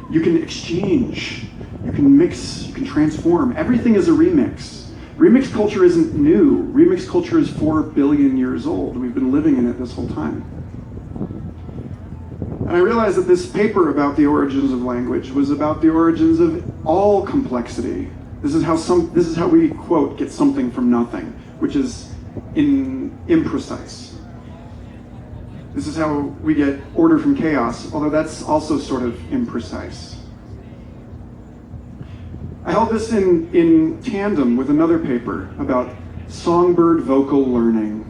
You can exchange, you can mix, you can transform. Everything is a remix. Remix culture isn't new. Remix culture is 4 billion years old. We've been living in it this whole time. And I realized that this paper about the origins of language was about the origins of all complexity. This is how we, quote, get something from nothing, which is imprecise. This is how we get order from chaos, although that's also sort of imprecise. I held this in tandem with another paper about songbird vocal learning.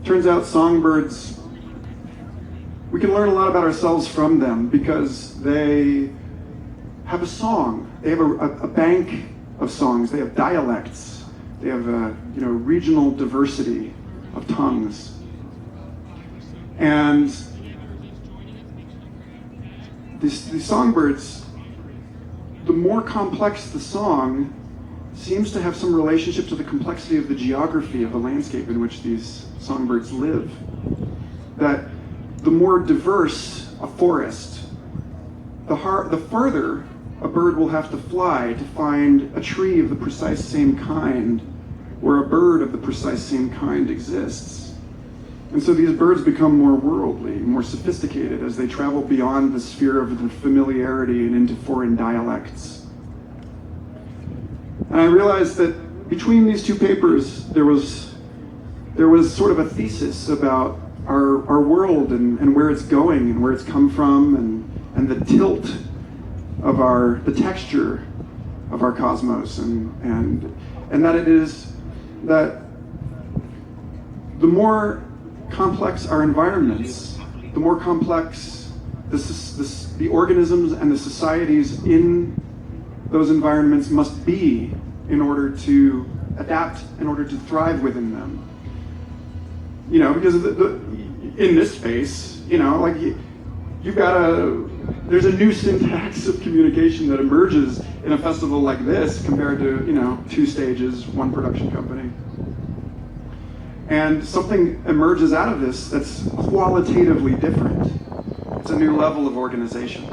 Turns out songbirds, we can learn a lot about ourselves from them because they have a song. They have a bank of songs. They have dialects. They have a regional diversity of tongues. And these songbirds, the more complex the song, seems to have some relationship to the complexity of the geography of the landscape in which these songbirds live. That the more diverse a forest, the further a bird will have to fly to find a tree of the precise same kind where a bird of the precise same kind exists. And so these birds become more worldly, more sophisticated as they travel beyond the sphere of the familiarity and into foreign dialects. And I realized that between these two papers, there was sort of a thesis about our world and where it's going and where it's come from and the tilt of the texture of our cosmos and that it is that the more complex our environments, the more complex the organisms and the societies in those environments must be in order to adapt, in order to thrive within them. Because in this space, you've got there's a new syntax of communication that emerges in a festival like this compared to, 2 stages, 1 production company. And something emerges out of this that's qualitatively different. It's a new level of organization.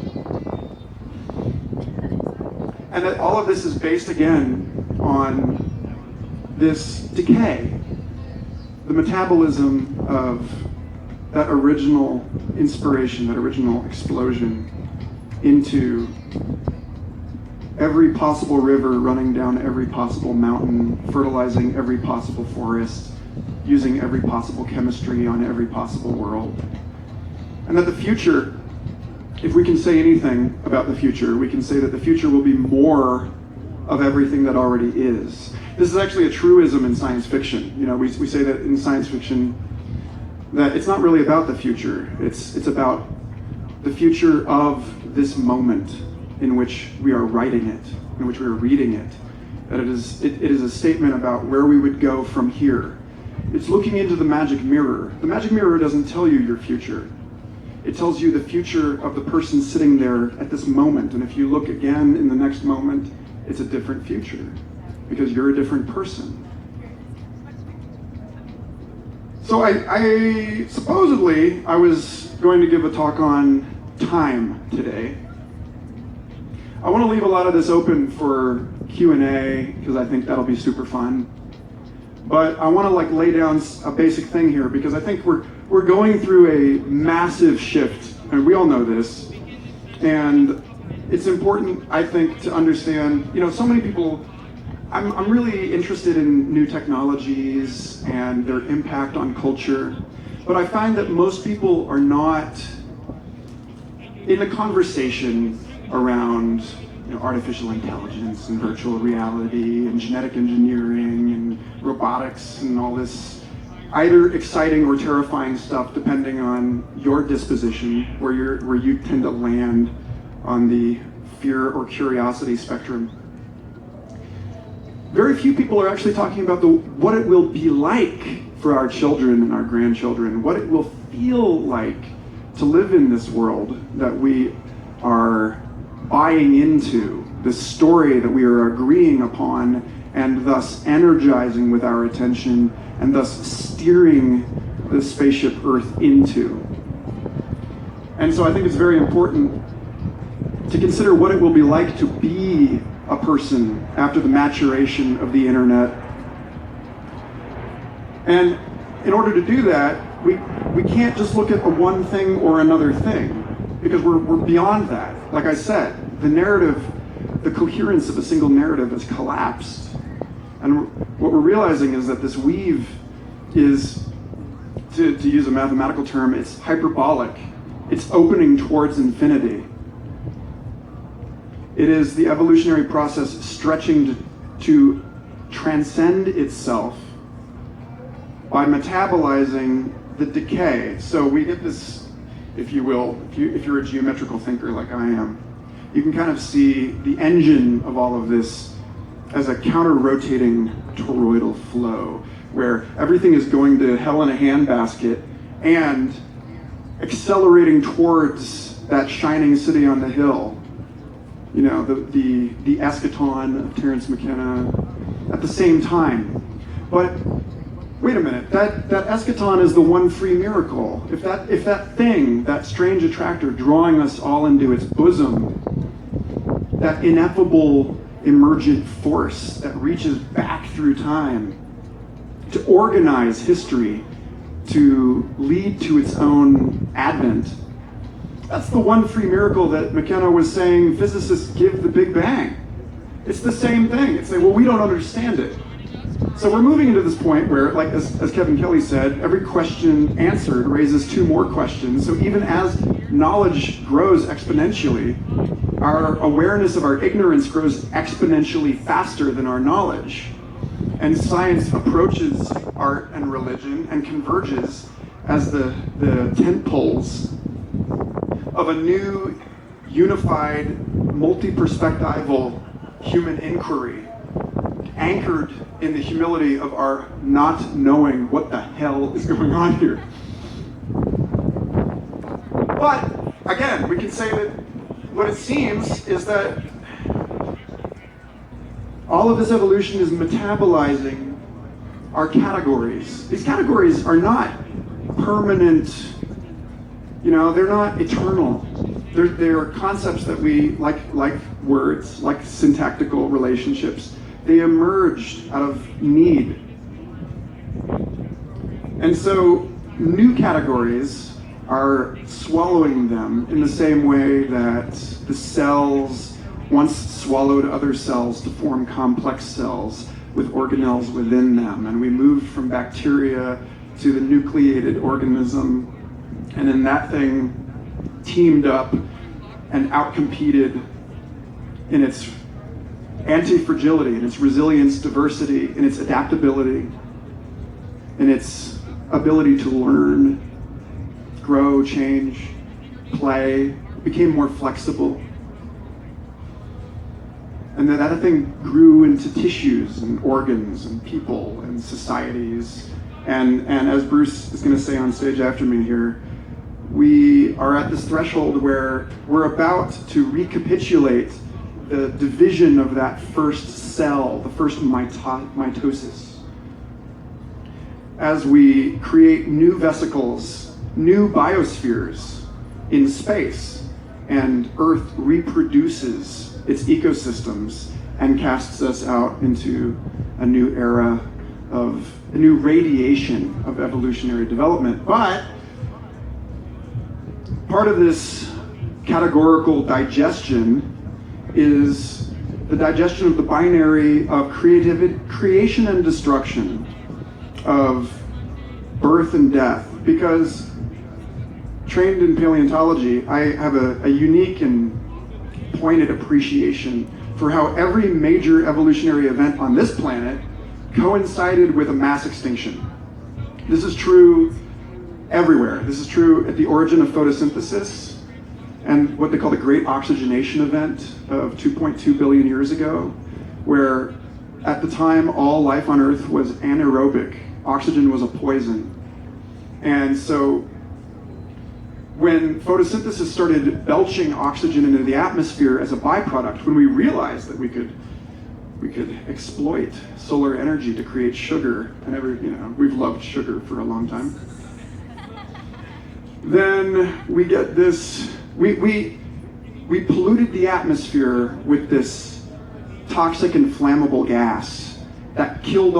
And that all of this is based, again, on this decay, the metabolism of that original inspiration, that original explosion into every possible river running down every possible mountain, fertilizing every possible forest, using every possible chemistry on every possible world. And that the future, if we can say anything about the future, we can say that the future will be more of everything that already is. This is actually a truism in science fiction. We say that in science fiction that it's not really about the future. It's about the future of this moment in which we are writing it, in which we are reading it. That it is a statement about where we would go from here. It's looking into the magic mirror. The magic mirror doesn't tell you your future. It tells you the future of the person sitting there at this moment. And if you look again in the next moment, it's a different future because you're a different person. So I supposedly was going to give a talk on time today. I want to leave a lot of this open for Q&A because I think that'll be super fun. But I want to lay down a basic thing here because I think we're going through a massive shift, and we all know this. And it's important, I think, to understand. So many people. I'm really interested in new technologies and their impact on culture, but I find that most people are not in the conversation around artificial intelligence and virtual reality and genetic engineering and robotics and all this either exciting or terrifying stuff depending on your disposition, where you tend to land on the fear or curiosity spectrum. Very few people are actually talking about what it will be like for our children and our grandchildren, what it will feel like to live in this world that we are buying into, this story that we are agreeing upon and thus energizing with our attention and thus steering the spaceship Earth into. And so I think it's very important to consider what it will be like to be a person after the maturation of the internet. And in order to do that, we can't just look at the one thing or another thing, because we're beyond that. Like I said, the narrative, the coherence of a single narrative has collapsed. And what we're realizing is that this weave is, to use a mathematical term, it's hyperbolic. It's opening towards infinity. It is the evolutionary process stretching to transcend itself by metabolizing the decay. So we get this, if you will, if you're a geometrical thinker like I am, you can kind of see the engine of all of this as a counter-rotating toroidal flow, where everything is going to hell in a handbasket and accelerating towards that shining city on the hill. You know, the eschaton of Terence McKenna at the same time. But wait a minute, that eschaton is the one free miracle. If that thing, that strange attractor drawing us all into its bosom, that ineffable emergent force that reaches back through time to organize history, to lead to its own advent, that's the one free miracle that McKenna was saying physicists give the Big Bang. It's the same thing. It's like, well, we don't understand it. So we're moving into this point where, like as Kevin Kelly said, every question answered raises two more questions. So even as knowledge grows exponentially, our awareness of our ignorance grows exponentially faster than our knowledge. And science approaches art and religion and converges as the tent poles of a new, unified, multi-perspectival human inquiry, anchored in the humility of our not knowing what the hell is going on here. But, again, we can say that what it seems is that all of this evolution is metabolizing our categories. These categories are not permanent, you know, they're not eternal. They're concepts that we, like words, like syntactical relationships, they emerged out of need. And so new categories are swallowing them in the same way that the cells once swallowed other cells to form complex cells with organelles within them. And we moved from bacteria to the nucleated organism, and then that thing teamed up and outcompeted in its anti-fragility, in its resilience, diversity, in its adaptability, in its ability to learn, grow, change, play, became more flexible. And then that thing grew into tissues and organs and people and societies. And as Bruce is going to say on stage after me here, we are at this threshold where we're about to recapitulate the division of that first cell, the first mitosis. As we create new vesicles, new biospheres in space, and Earth reproduces its ecosystems and casts us out into a new era of a new radiation of evolutionary development. But part of this categorical digestion is the digestion of the binary of creation and destruction, of birth and death. Because trained in paleontology, I have a unique and pointed appreciation for how every major evolutionary event on this planet coincided with a mass extinction. This is true everywhere. This is true at the origin of photosynthesis and what they call the Great Oxygenation Event of 2.2 billion years ago, where at the time all life on Earth was anaerobic. Oxygen was a poison. And so when photosynthesis started belching oxygen into the atmosphere as a byproduct, when we realized that we could exploit solar energy to create sugar, and we've loved sugar for a long time. Then we get this, we we polluted the atmosphere with this toxic and flammable gas that killed all